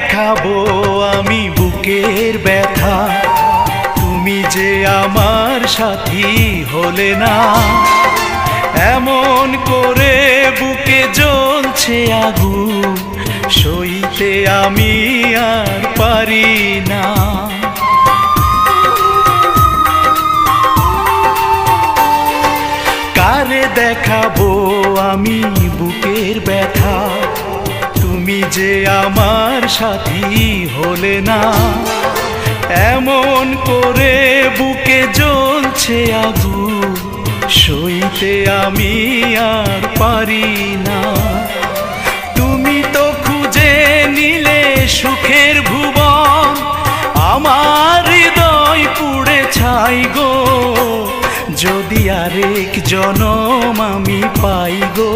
দেখাবো আমি বুকের ব্যথা, তুমি যে আমার সাথী হলে না। এমন করে বুকে জ্বলছে আগুন, সইতে আমি আর পারি না। কারে দেখাবো আমি বুকের ব্যথা, তুমি যে আমার সাথী হলে না। এমন করে বুকে জ্বলছে আগুন, সইতে আমি আর পারি না। তুমি তো খুঁজে নিলে সুখের ভুবন, আমার হৃদয় পুড়ে ছাই গো। যদি আরেক জনম আমি পাই গো।